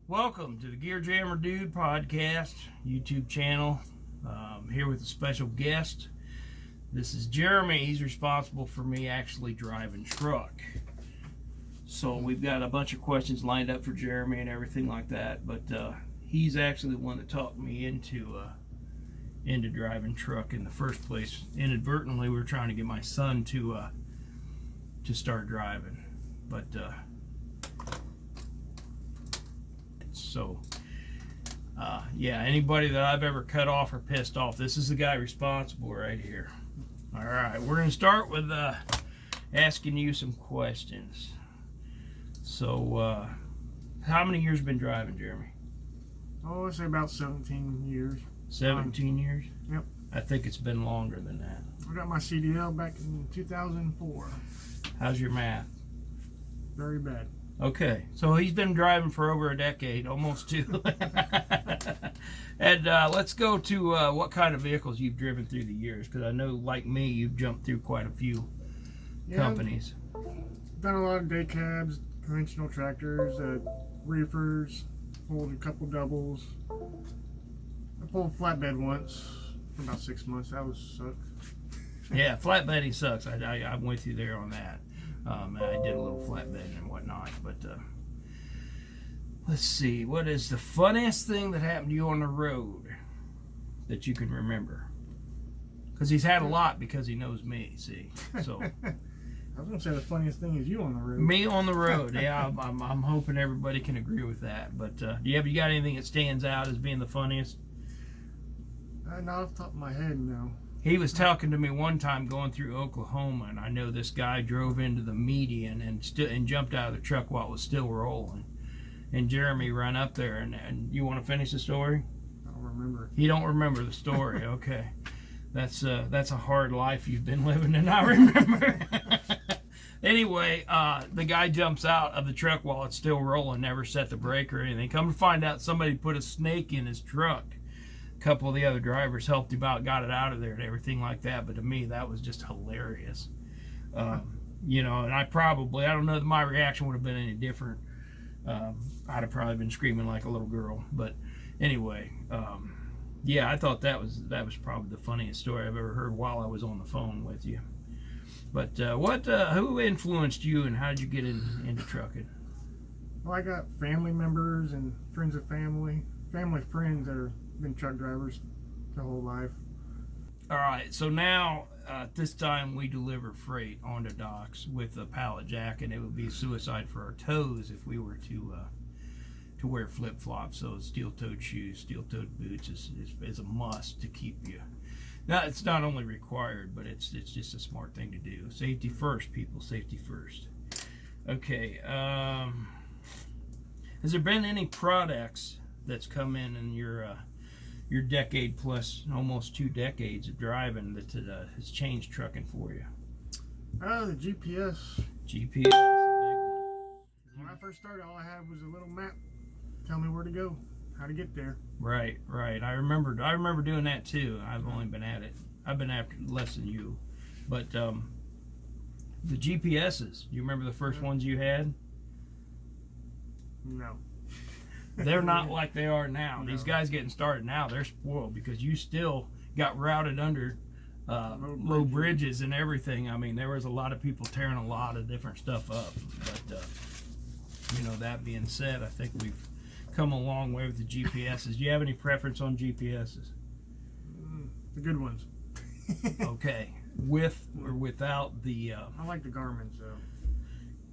Welcome to the Gear Jammer Dude podcast YouTube channel. Here with a special guest. This is Jeremy. He's responsible for me actually driving truck. So we've got a bunch of questions lined up for Jeremy and everything like that. But he's actually the one that talked me into driving truck in the first place. Inadvertently, we were trying to get my son to start driving, but yeah, anybody that I've ever cut off or pissed off, this is the guy responsible right here. All right, we're gonna start with asking you some questions. So how many years been driving, Jeremy? Oh, I'd say about 17 years. 17 years? Yep. I think it's been longer than that. I got my CDL back in 2004. How's your math? Very bad. Okay, so he's been driving for over a decade, almost two. And let's go to what kind of vehicles you've driven through the years, because I know, like me, you've jumped through quite a few companies. Done a lot of day cabs, conventional tractors, reefers, pulled a couple doubles. I pulled a flatbed once for about 6 months. That was sucked. Yeah, flatbedding sucks. I'm with you there on that. I did a little flatbedding and whatnot, but let's see. What is the funniest thing that happened to you on the road that you can remember? Because he's had a lot because he knows me, see. So I was going to say the funniest thing is you on the road. me on the road, yeah. I'm hoping everybody can agree with that. But you got anything that stands out as being the funniest? Not off the top of my head, no. He was talking to me one time going through Oklahoma, and I know this guy drove into the median and jumped out of the truck while it was still rolling. And Jeremy ran up there, and you want to finish the story? I don't remember. You don't remember the story, okay. That's a hard life you've been living, and I remember. Anyway, the guy jumps out of the truck while it's still rolling, never set the brake or anything. Come to find out, somebody put a snake in his truck. Couple of the other drivers helped him out, got it out of there and everything like that, but to me that was just hilarious. You know, and I don't know that my reaction would have been any different. I'd have probably been screaming like a little girl, but anyway, yeah, I thought that was probably the funniest story I've ever heard while I was on the phone with you. But who influenced you, and how did you get into trucking? Well, I got family members and friends of family friends that are been truck drivers their whole life. All right, so now this time we deliver freight onto docks with a pallet jack, and it would be suicide for our toes if we were to wear flip-flops. So steel-toed shoes, steel-toed boots is a must to keep you. Now, it's not only required, but it's just a smart thing to do. Safety first, people. Safety first. Okay. Has there been any products that's come in your decade plus, almost 2 decades of driving that has changed trucking for you? The GPS. GPS, a When I first started, all I had was a little map. Tell me where to go, how to get there. big one. Right. I remember doing that too. I've only been at it. I've been after less than you, but the GPSs. Do you remember the first ones you had? No. They're not like they are now. No. These guys getting started now, they're spoiled because you still got routed under low bridges and everything. I mean, there was a lot of people tearing a lot of different stuff up. But, you know, that being said, I think we've come a long way with the GPSs. Do you have any preference on GPSs? The good ones. Okay. With or without the... I like the Garmin's, though.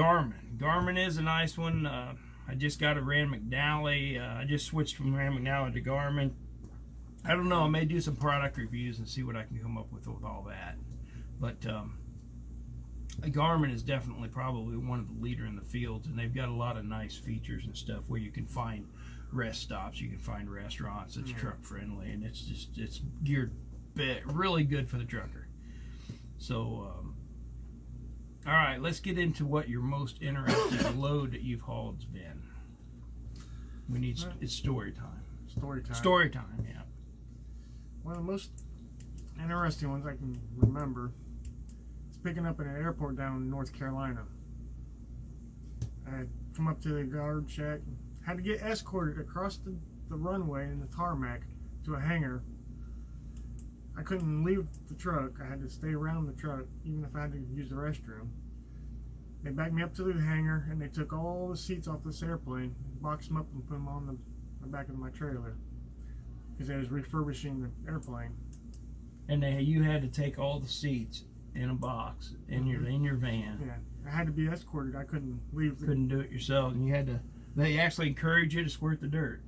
Garmin is a nice one. I just got a Rand McNally. I just switched from Rand McNally to Garmin. I don't know. I may do some product reviews and see what I can come up with all that. But Garmin is definitely probably one of the leader in the field, and they've got a lot of nice features and stuff where you can find rest stops, you can find restaurants. It's truck friendly, and it's geared really good for the trucker. So. All right, let's get into what your most interesting load that you've hauled's been. It's story time. Story time, yeah. One of the most interesting ones I can remember is picking up at an airport down in North Carolina. I come up to the guard shack, Had to get escorted across the runway and the tarmac to a hangar. I couldn't leave the truck. I had to stay around the truck, even if I had to use the restroom. They backed me up to the hangar, and they took all the seats off this airplane, boxed them up, and put them on the back of my trailer because they was refurbishing the airplane. And you had to take all the seats in a box in your van. Yeah, I had to be escorted. I couldn't leave. Couldn't do it yourself, and you had to. They actually encourage you to squirt the dirt.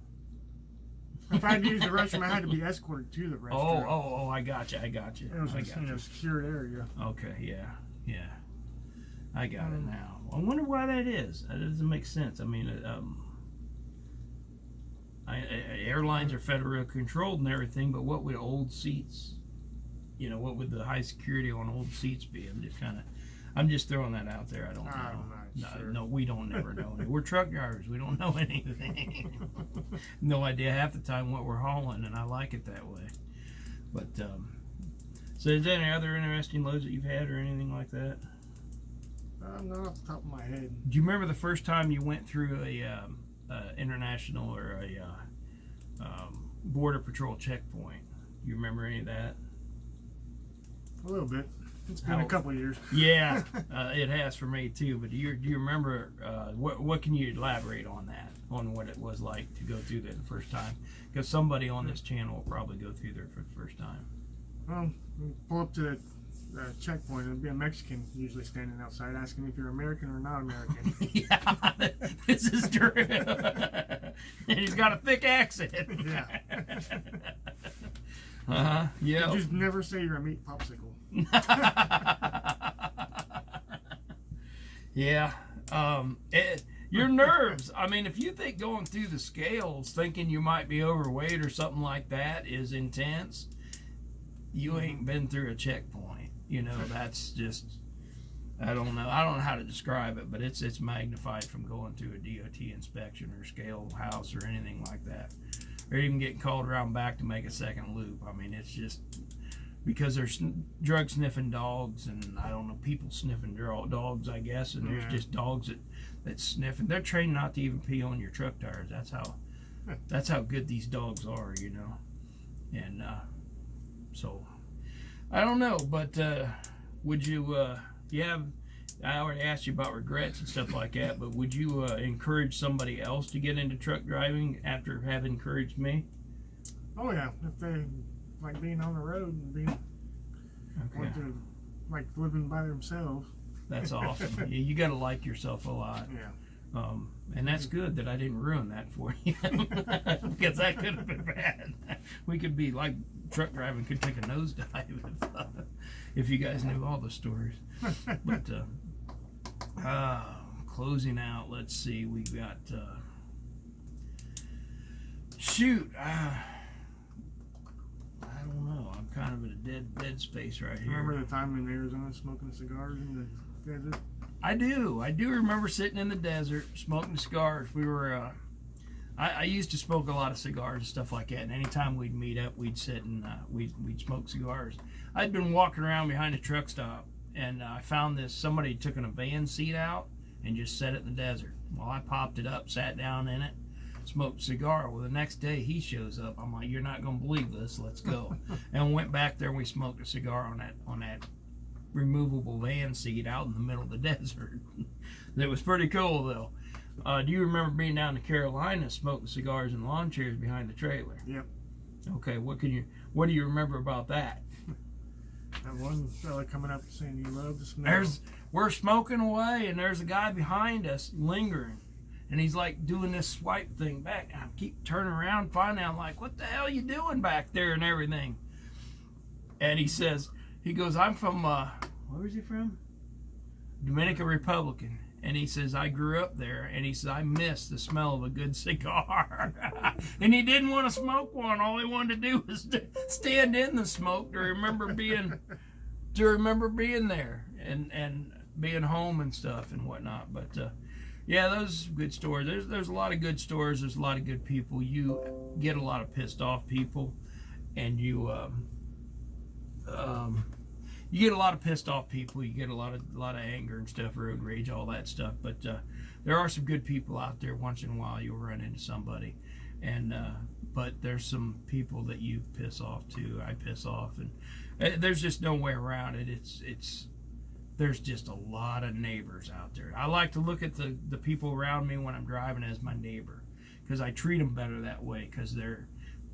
If I had to use the restroom, I had to be escorted to the restroom. Oh! I got you. It was a secured area. Okay, yeah. I got it now. I wonder why that is. That doesn't make sense. I mean, airlines are federally controlled and everything, but what would old seats? What would the high security on old seats be? I'm just throwing that out there. I don't know. I'm not sure. No, we don't never know. We're truck drivers. We don't know anything. No idea half the time what we're hauling, and I like it that way. But so, is there any other interesting loads that you've had or anything like that? Not off the top of my head. Do you remember the first time you went through a international or a border patrol checkpoint? Do you remember any of that? A little bit. It's been a couple of years. Yeah, it has for me too. But do you remember what can you elaborate on that? On what it was like to go through there the first time? Because somebody on this channel will probably go through there for the first time. Well, we pull up to the checkpoint. There'll be a Mexican usually standing outside asking if you're American or not American. Yeah, this is true. And he's got a thick accent. Yeah. Yeah. You just never say you're a meat popsicle. Yeah. Your nerves. I mean, if you think going through the scales, thinking you might be overweight or something like that is intense, you ain't been through a checkpoint. That's just, I don't know how to describe it, but it's magnified from going through a DOT inspection or scale house or anything like that, or even getting called around back to make a second loop. I mean, it's just because there's drug sniffing dogs, and I don't know, people sniffing dogs, I guess, and there's just dogs that sniff, and they're trained not to even pee on your truck tires. That's how good these dogs are, and so I don't know, but would you I already asked you about regrets and stuff like that, but would you encourage somebody else to get into truck driving after having encouraged me? Oh yeah, if they like being on the road and being want to like living by themselves. That's awesome. You got to like yourself a lot. Yeah. And that's good that I didn't ruin that for you, because that could have been bad. We could be like truck driving could take a nosedive if you guys knew all the stories. But closing out, let's see, we got I don't know. I'm kind of in a dead space right here. Remember the time in Arizona smoking cigars in the desert? I do remember sitting in the desert smoking cigars. We were I used to smoke a lot of cigars and stuff like that, and anytime we'd meet up, we'd sit and we'd smoke cigars. I'd been walking around behind a truck stop, and I found somebody took a van seat out and just set it in the desert. Well, I popped it up, sat down in it, smoked a cigar. Well, the next day he shows up. I'm like, you're not gonna believe this. Let's go. And went back there and we smoked a cigar on that removable van seat out in the middle of the desert. It was pretty cool though. Do you remember being down in the Carolinas smoking cigars in lawn chairs behind the trailer? Yep. Okay, what do you remember about that? That one fella coming up saying you love the smell. We're smoking away, and there's a guy behind us lingering, and he's like doing this swipe thing back. I keep turning around, finding out, like, what the hell you doing back there and everything? And he goes, I'm from where is he from? Dominican Republic. And he says, I grew up there. And he says, I miss the smell of a good cigar. And he didn't want to smoke one. All he wanted to do was to stand in the smoke to remember being there and being home and stuff and whatnot. But yeah, those are good stories. There's a lot of good stories. There's a lot of good people. You get a lot of pissed off people, and you get a lot of pissed off people. You get a lot of anger and stuff, road rage, all that stuff. But there are some good people out there. Once in a while, you'll run into somebody, and but there's some people that you piss off too. I piss off, and there's just no way around it. There's just a lot of neighbors out there. I like to look at the people around me when I'm driving as my neighbor, because I treat them better that way, because they're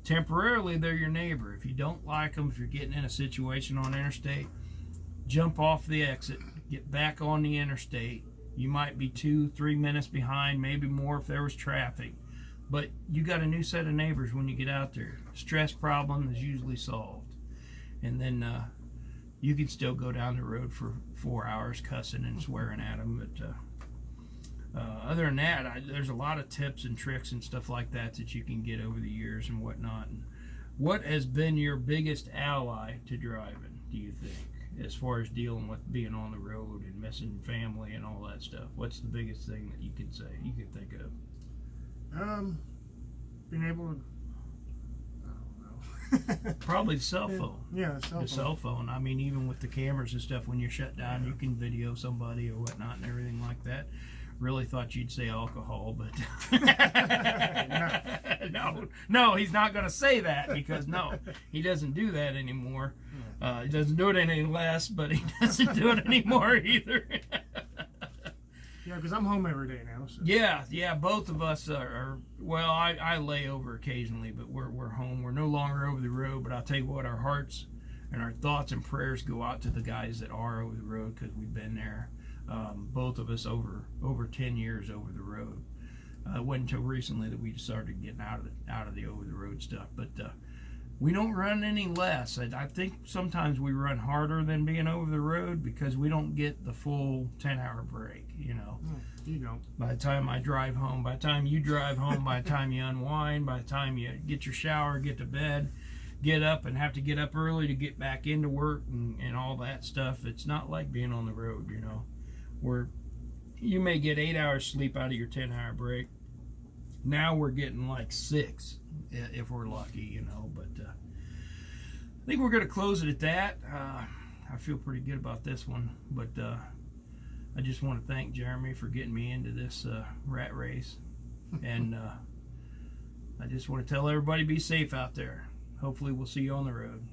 your neighbor. If you don't like them, if you're getting in a situation on interstate, jump off the exit, get back on the interstate. You might be 2-3 minutes behind, maybe more if there was traffic, but you got a new set of neighbors when you get out there. Stress problem is usually solved, and then you can still go down the road for 4 hours cussing and swearing at them. But other than that, there's a lot of tips and tricks and stuff like that you can get over the years and whatnot. And what has been your biggest ally to driving, do you think, as far as dealing with being on the road and missing family and all that stuff? What's the biggest thing that you can think of? Being able to, I don't know. Probably the cell phone. Yeah, the cell phone. I mean, even with the cameras and stuff, when you're shut down, you can video somebody or whatnot and everything like that. Really thought you'd say alcohol, but no, he's not going to say that, because no, he doesn't do that anymore. He doesn't do it any less, but he doesn't do it anymore either. Yeah, because I'm home every day now. So. Yeah, both of us are. Well, I lay over occasionally, but we're home. We're no longer over the road. But I'll tell you what, our hearts and our thoughts and prayers go out to the guys that are over the road, because we've been there. Both of us over 10 years over the road. It wasn't until recently that we started getting out of the over the road stuff. But we don't run any less. I think sometimes we run harder than being over the road, because we don't get the full 10-hour break. You don't. By the time I drive home, by the time you drive home, by the time you unwind, by the time you get your shower, get to bed, get up and have to get up early to get back into work and all that stuff, it's not like being on the road, where you may get 8 hours sleep out of your 10-hour break. Now we're getting like 6 if we're lucky, but I think we're going to close it at that. I feel pretty good about this one, but I just want to thank Jeremy for getting me into this rat race, and I just want to tell everybody, be safe out there. Hopefully we'll see you on the road.